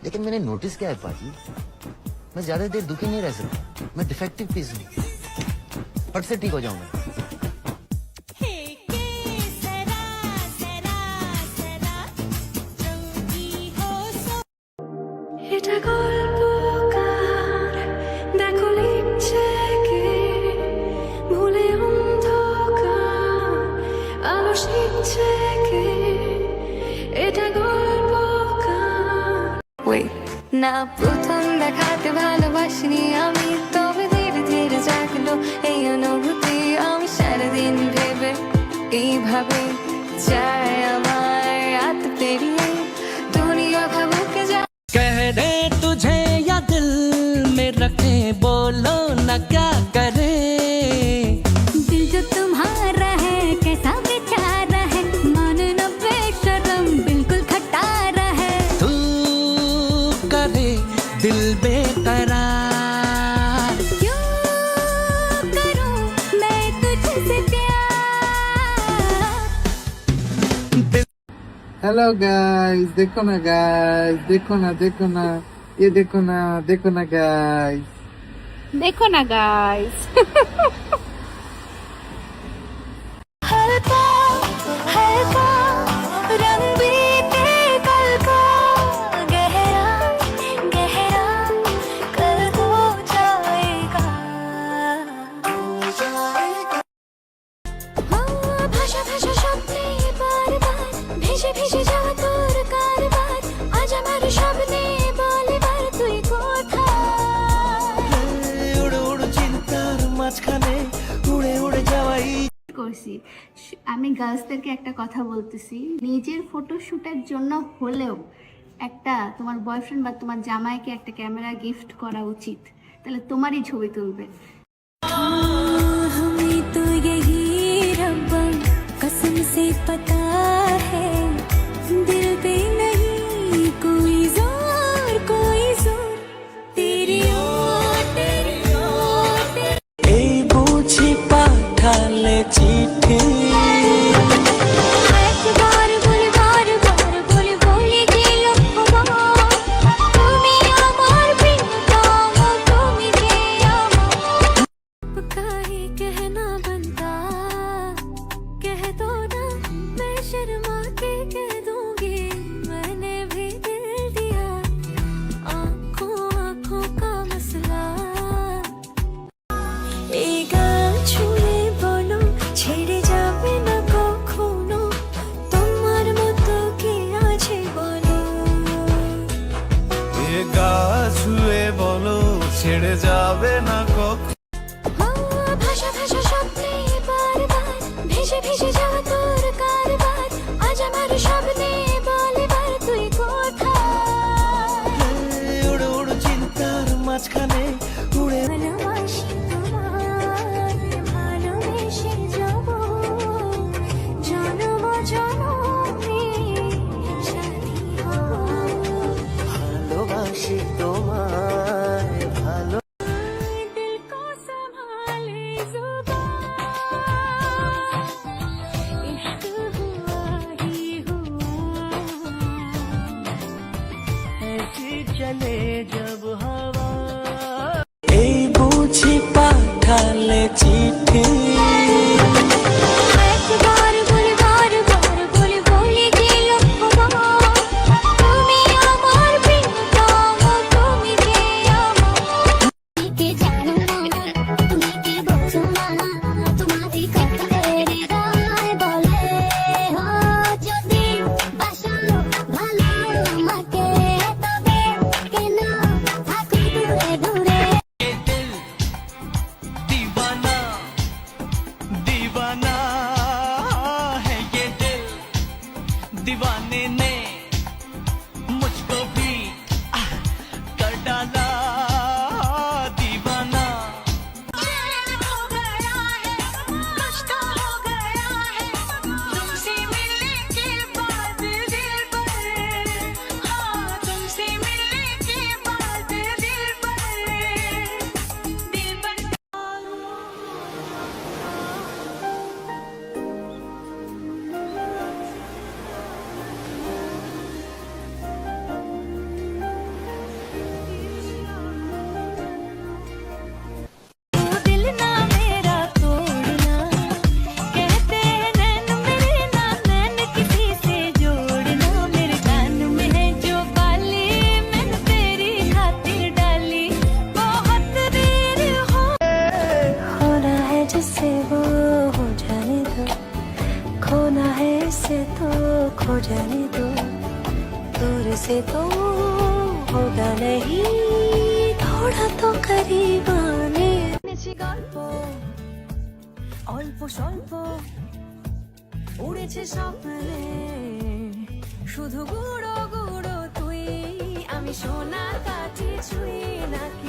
लेकिन मैंने नोटिस किया है पाजी, मैं ज्यादा देर दुखी नहीं रह सकता। मैं डिफेक्टिव पीस हूँ, फट से ठीक हो जाऊंगा। না প্রথম দেখাতে ভালোবাসিনি আমি, তবে ধীরে ধীরে জাগলো এই অনুভূতি। আমি সারাদিন ভেবে এইভাবে চাই আমার রাত পেরিয়ে দুনিয়া ভাবুকে যা। कह दे तुझे या दिल में रखे, बोलो ना क्या करे। दिल जो तुम्हारा है कैसा बेचारा है, मन न बेशरम बिल्कुल खटारा है। तू करे दिल बेकरार, क्यों करूं मैं तुझसे प्यार। हेलो गाइस, देखो ना गाइस, देखो ना ये देखो ना गाइस, देखो ना गाइस। हल्का हल्का रंग बीते कल का, गहरा गहरा कल हो जाएगा। भाषा भाषा স্বপ্নে বারবার ভেসে ভেসে যাওয়া তোর কারবার, আজ আমার স্বপ্নে বলে বার তুই কোথায়। উড়ে উড়ে চিন্তার মাঝখানে উড়ে উড়ে যাওয়াই। করছি আমি গার্লসদেরকে একটা কথা বলতেছি, নিজের ফটোশুটের জন্য হলেও একটা তোমার বয়ফ্রেন্ড বা তোমার জামাইকে একটা ক্যামেরা গিফট করা উচিত, তাহলে তোমারই ছবি তুলবে। हमें तो यही रब्बा कसम से पता है, दिल पे नहीं कोई जोर तेरी ओर এই বুঝি পাঠালে চিঠি, একবার বলে বলে গেল তুমি আমার প্রিয়তম, তুমি যে আমার। काहे कहना बनता, कह दो ना मैं शर्मा के कह दूंगी, मैंने भी दिल दिया आंखों का मसला। এই গান শুনে বলো ছেড়ে যাবে না কখনো, তোমার মতো কে আছে বলো। এ গা ছুঁয়ে বলো ছেড়ে যাবে না কখনো। ভাষা ভাষা স্বপ্নে বারবার ভেসে ভেসে যাওয়া তোর কারবার, আজ আমার স্বপ্নে বলে বার তুই কোথায়। উড়ে উড়ে চিন্তার মাঝখানে উড়ে। ভালোবাসি তোমায়, ভালোবেসে যাব জনম জনমে সাথী হব। ভালোবাসি তোমায় ভালো। दिल को संभाले जुबान, इश्क हुआ ही हुआ। ऐसी चले जब हवा, এই বুঝি পাঠালে চিঠি। একবার বলে বলে গেল তুমি আমার প্রিয়তম, তুমি যে আমার। কে জানো না তুমি কি বোঝো না, তোমারই কাছে হৃদয় বলে যদি বাসো ভালো আমাকে, তবে কেন থাকো দূরে দূরে। ये दिल दीवाना होगा नहीं थोड़ा तो करीब आने গল্প অল্প স্বল্প উড়েছে স্বপ্নে শুধু গুঁড়ো গুঁড়ো তুই আমি সোনা কাটি ছুঁই নাকি